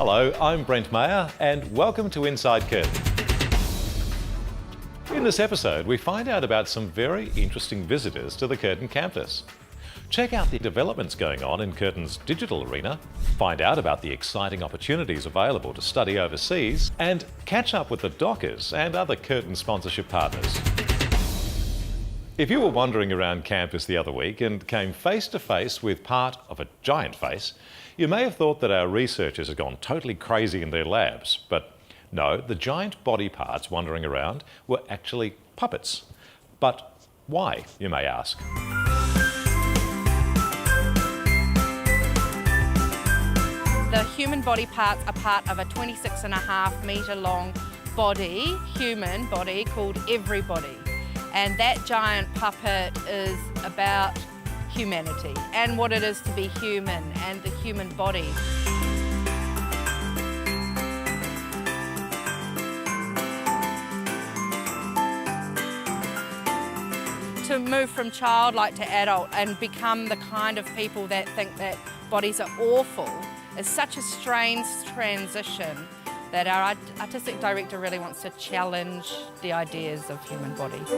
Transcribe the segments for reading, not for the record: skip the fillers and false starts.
Hello, I'm Brent Mayer and welcome to Inside Curtin. In this episode, we find out about some very interesting visitors to the Curtin campus. Check out the developments going on in Curtin's digital arena, find out about the exciting opportunities available to study overseas, and catch up with the Dockers and other Curtin sponsorship partners. If you were wandering around campus the other week and came face to face with part of a giant face, you may have thought that our researchers had gone totally crazy in their labs, but no, the giant body parts wandering around were actually puppets. But why, you may ask? The human body parts are part of a 26.5 metre long body, human body, called Everybody. And that giant puppet is about humanity and what it is to be human and the human body. To move from childlike to adult and become the kind of people that think that bodies are awful is such a strange transition that our artistic director really wants to challenge the ideas of human bodies.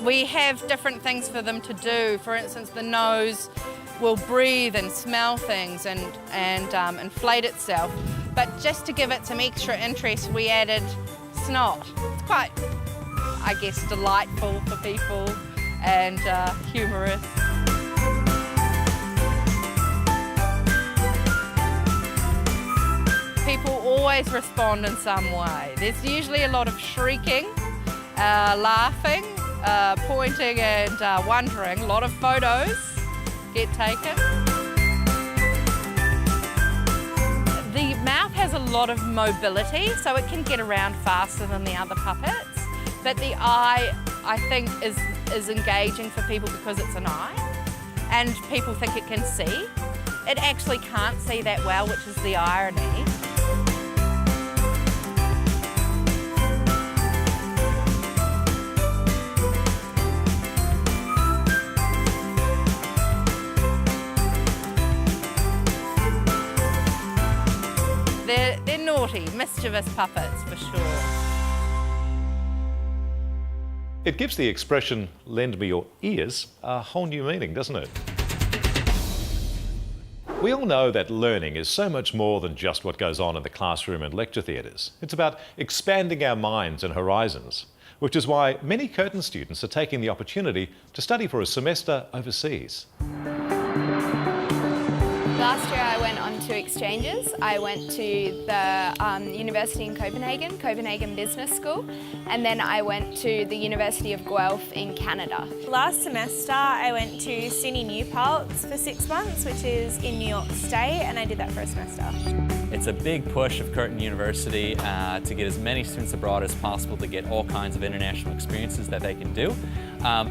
We have different things for them to do. For instance, the nose will breathe and smell things and inflate itself. But just to give it some extra interest, we added snot. It's quite, I guess, delightful for people and humorous. People always respond in some way. There's usually a lot of shrieking, laughing, pointing and wondering. A lot of photos get taken. The mouth has a lot of mobility, so it can get around faster than the other puppets. But the eye, I think, is engaging for people because it's an eye, and people think it can see. It actually can't see that well, which is the irony. They're naughty, mischievous puppets for sure. It gives the expression, lend me your ears, a whole new meaning, doesn't it? We all know that learning is so much more than just what goes on in the classroom and lecture theatres. It's about expanding our minds and horizons, which is why many Curtin students are taking the opportunity to study for a semester overseas. Last year I went on 2 exchanges. I went to the University in Copenhagen Business School, and then I went to the University of Guelph in Canada. Last semester I went to SUNY New Paltz for 6 months, which is in New York State, and I did that for a semester. It's a big push of Curtin University to get as many students abroad as possible to get all kinds of international experiences that they can do.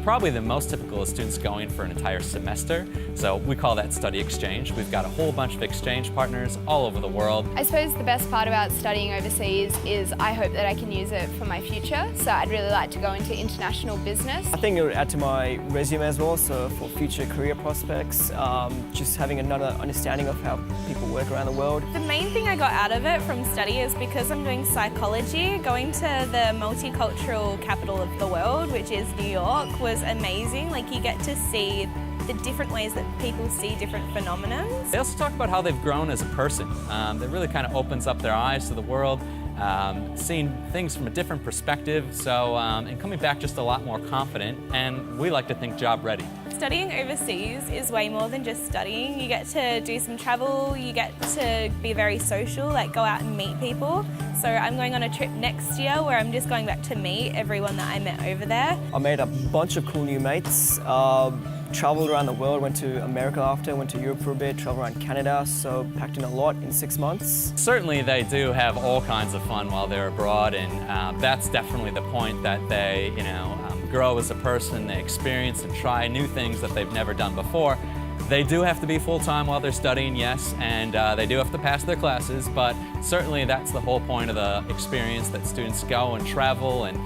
Probably the most typical is students going for an entire semester, so we call that study exchange. We've got a whole bunch of exchange partners all over the world. I suppose the best part about studying overseas is I hope that I can use it for my future, so I'd really like to go into international business. I think it would add to my resume as well, so for future career prospects, just having another understanding of how people work around the world. The main thing I got out of it from study is because I'm doing psychology, going to the multicultural capital of the world, which is New York, was amazing. Like, you get to see the different ways that people see different phenomena. They also talk about how they've grown as a person. That really kind of opens up their eyes to the world, seeing things from a different perspective, so and coming back just a lot more confident, and we like to think job ready. Studying overseas is way more than just studying. You get to do some travel, you get to be very social, like go out and meet people. So I'm going on a trip next year where I'm just going back to meet everyone that I met over there. I made a bunch of cool new mates, traveled around the world, went to America after, went to Europe for a bit, traveled around Canada, so packed in a lot in 6 months. Certainly they do have all kinds of fun while they're abroad, and that's definitely the point, that they, grow as a person, they experience and try new things that they've never done before. They do have to be full-time while they're studying, yes, and they do have to pass their classes, but certainly that's the whole point of the experience, that students go and travel and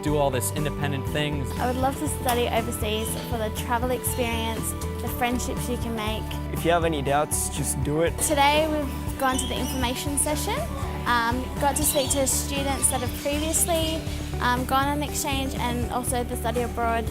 do all this independent things. I would love to study overseas for the travel experience, the friendships you can make. If you have any doubts, just do it. Today we've gone to the information session, got to speak to students that have previously gone on exchange, and also the study abroad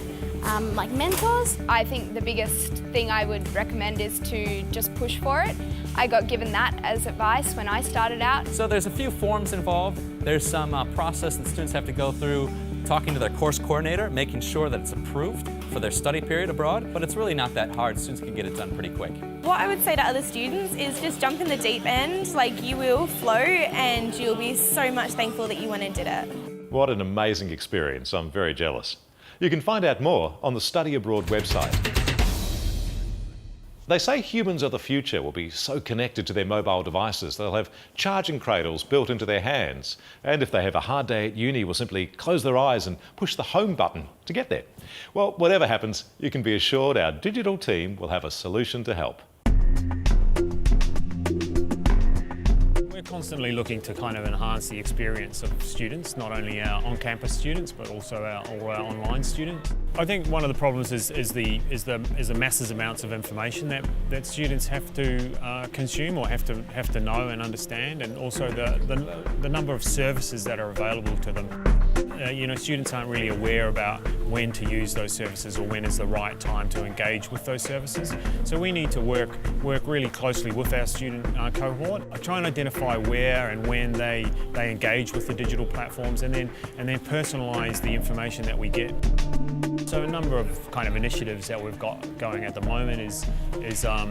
like mentors. I think the biggest thing I would recommend is to just push for it. I got given that as advice when I started out. So there's a few forms involved. There's some process that students have to go through, talking to their course coordinator, making sure that it's approved for their study period abroad, but it's really not that hard. Students can get it done pretty quick. What I would say to other students is just jump in the deep end. Like, you will flow and you'll be so much thankful that you went and did it. What an amazing experience. I'm very jealous. You can find out more on the Study Abroad website. They say humans of the future will be so connected to their mobile devices they'll have charging cradles built into their hands, and if they have a hard day at uni will simply close their eyes and push the home button to get there. Well, whatever happens, you can be assured our digital team will have a solution to help. We're constantly looking to kind of enhance the experience of students, not only our on-campus students, but also all our online students. I think one of the problems is the massive amounts of information that students have to consume or have to know and understand, and also the number of services that are available to them. Students aren't really aware about when to use those services or when is the right time to engage with those services. So we need to work really closely with our student cohort. I try and identify where and when they engage with the digital platforms, and then personalise the information that we get. So a number of kind of initiatives that we've got going at the moment is a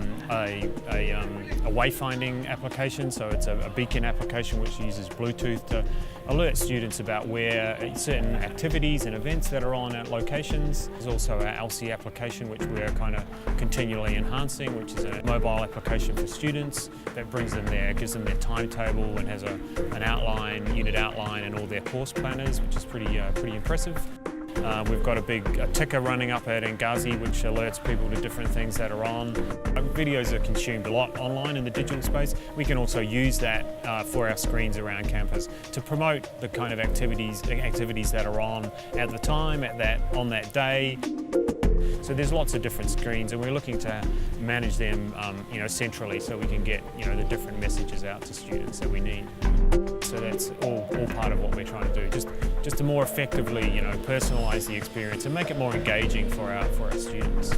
wayfinding application. So it's a beacon application which uses Bluetooth to alert students about where certain activities and events that are on at locations. There's also our LC application, which we're kind of continually enhancing, which is a mobile application for students that brings them there, gives them their timetable and has an outline, unit outline, and all their course planners, which is pretty impressive. We've got a ticker running up at Ngazi which alerts people to different things that are on. Videos are consumed a lot online in the digital space. We can also use that for our screens around campus to promote the kind of activities that are on at the time, on that day. So there's lots of different screens, and we're looking to manage them centrally, so we can get the different messages out to students that we need. So that's all part of what we're trying to do, just to more effectively personalise the experience and make it more engaging for our students.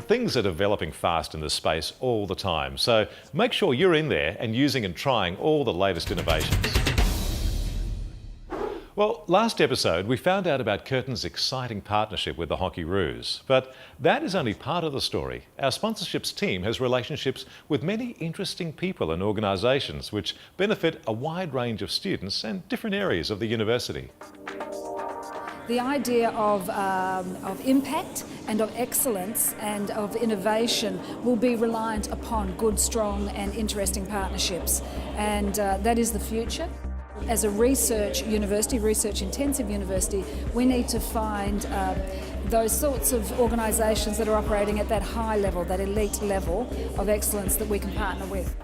Things are developing fast in this space all the time, so make sure you're in there and using and trying all the latest innovations. Well, last episode we found out about Curtin's exciting partnership with the Hockeyroos, but that is only part of the story. Our sponsorships team has relationships with many interesting people and organisations which benefit a wide range of students and different areas of the university. The idea of impact and of excellence and of innovation will be reliant upon good, strong and interesting partnerships, and that is the future. As a research university, research-intensive university, we need to find those sorts of organisations that are operating at that high level, that elite level of excellence that we can partner with.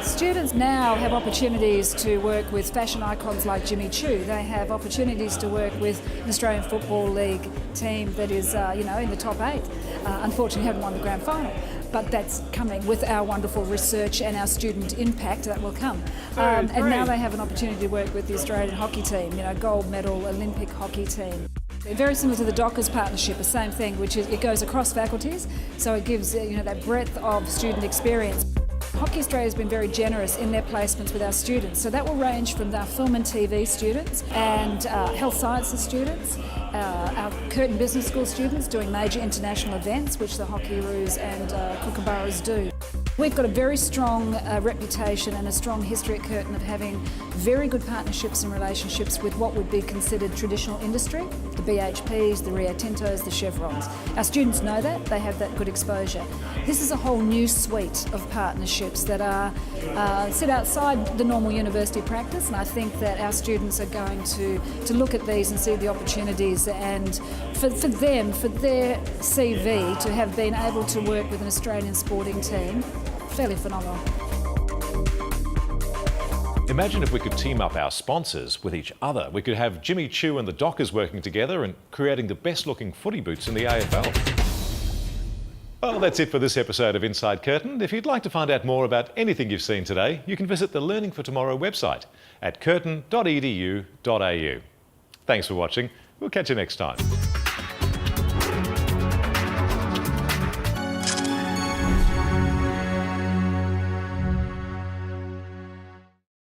Students now have opportunities to work with fashion icons like Jimmy Choo. They have opportunities to work with an Australian Football League team that is, in the top 8. Unfortunately, haven't won the grand final, but that's coming with our wonderful research and our student impact that will come. And now they have an opportunity to work with the Australian hockey team, gold medal Olympic hockey team. Very similar to the Dockers partnership, the same thing, which is it goes across faculties, so it gives that breadth of student experience. Hockey Australia has been very generous in their placements with our students, so that will range from our film and TV students and health sciences students, our Curtin Business School students doing major international events, which the Hockeyroos and Kookaburras do. We've got a very strong reputation and a strong history at Curtin of having very good partnerships and relationships with what would be considered traditional industry, the BHPs, the Rio Tintos, the Chevrons. Our students know that, they have that good exposure. This is a whole new suite of partnerships that are sit outside the normal university practice, and I think that our students are going to look at these and see the opportunities, and for them, for their CV, to have been able to work with an Australian sporting team, fairly phenomenal. Imagine if we could team up our sponsors with each other. We could have Jimmy Choo and the Dockers working together and creating the best looking footy boots in the AFL. Well, that's it for this episode of Inside Curtin. If you'd like to find out more about anything you've seen today, you can visit the Learning for Tomorrow website at curtin.edu.au. Thanks for watching. We'll catch you next time.